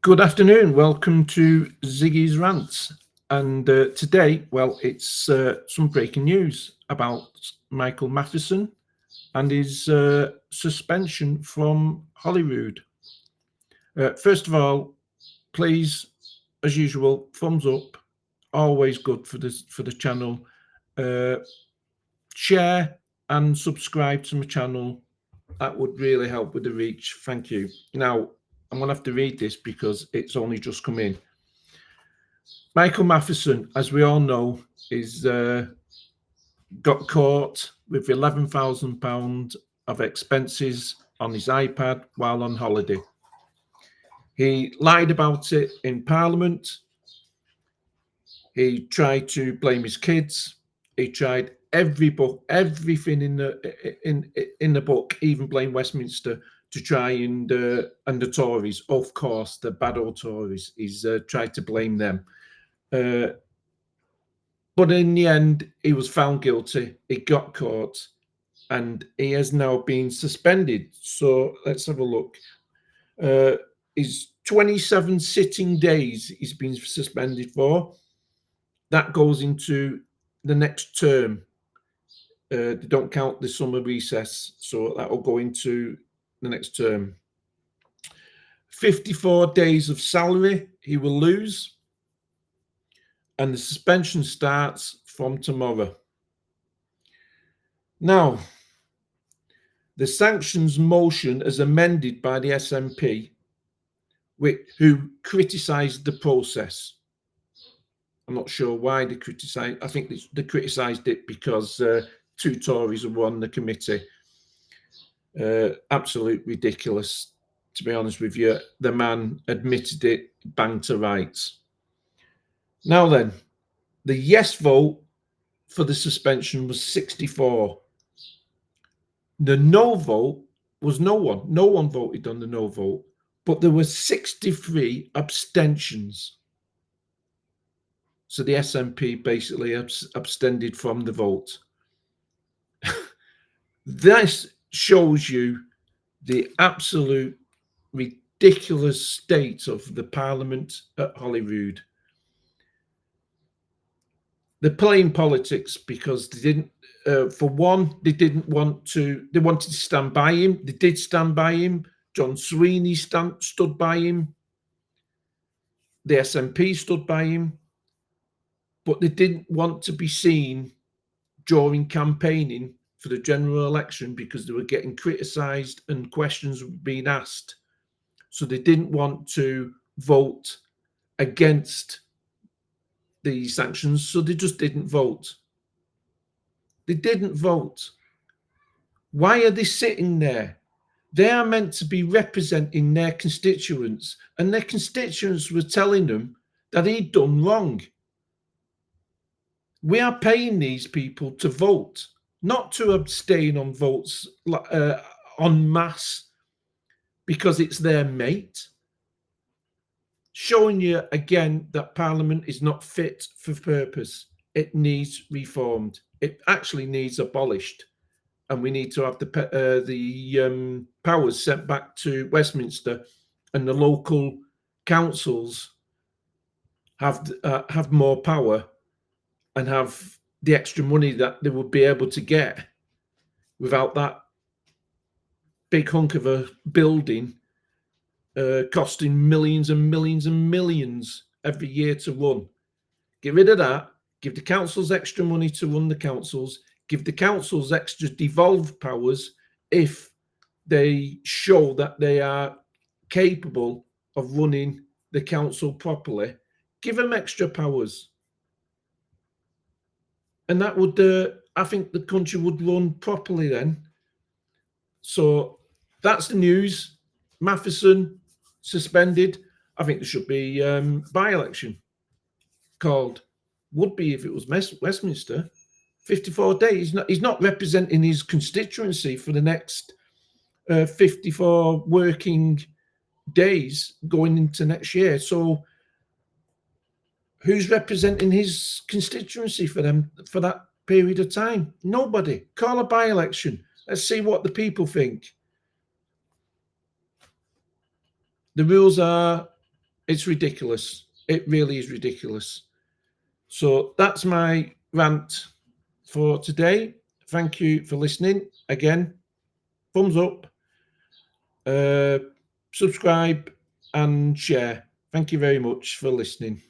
Good afternoon. Welcome to Ziggy's Rants. And today, well, it's some breaking news about Michael Matheson and his suspension from Holyrood. First of all, please, as usual, thumbs up. Always good for the channel. Share and subscribe to my channel. That would really help with the reach. Thank you. Now, I'm going to have to read this because it's only just come in. Michael Matheson, as we all know, is got caught with £11,000 of expenses on his iPad while on holiday. He lied about it in Parliament. He tried to blame his kids. He tried everything in the book, even blame Westminster, to try and the Tories, of course, the bad old Tories. He's tried to blame them. But in the end, he was found guilty. He got caught, and he has now been suspended. So let's have a look. His 27 sitting days he's been suspended for. That goes into the next term. They don't count the summer recess, so that will go into the next term. 54 days of salary he will lose, and the suspension starts from tomorrow. Now, the sanctions motion as amended by the SNP, who criticised the process. I'm not sure why they criticised. I think they criticised it because two Tories were on the committee. Absolute ridiculous, to be honest with you. The man admitted it, banged to rights. Now then, the yes vote for the suspension was 64. The no vote was no one. No one voted on the no vote, but there were 63 abstentions. So the SNP basically abstended from the vote. This shows you the absolute ridiculous state of the Parliament at Holyrood. They're playing politics because they didn't, for one, they wanted to stand by him. They did stand by him. John Sweeney stood by him. The SNP stood by him. But they didn't want to be seen during campaigning for the general election because they were getting criticised and questions were being asked. So they didn't want to vote against the sanctions, so they just didn't vote. They didn't vote. Why are they sitting there? They are meant to be representing their constituents, and their constituents were telling them that he'd done wrong. We are paying these people to vote, not to abstain on votes en masse because it's their mate. Showing you again that Parliament is not fit for purpose. It needs reformed. It actually needs abolished, and we need to have the powers sent back to Westminster, and the local councils have more power and have the extra money that they would be able to get without that big hunk of a building costing millions and millions and millions every year to run. Get rid of that. Give the councils extra money to run the councils. Give the councils extra devolved powers if they show that they are capable of running the council properly. Give them extra powers. And that would, I think the country would run properly then. So that's the news. Matheson suspended. I think there should be by-election called. Would be if it was Westminster. 54 days. He's not representing his constituency for the next 54 working days going into next year. So who's representing his constituency for that period of time? Nobody. Call a by-election. Let's see what the people think. The rules are It's ridiculous. It really is ridiculous. So that's my rant for today. Thank you for listening. Again, thumbs up, subscribe and share. Thank you very much for listening.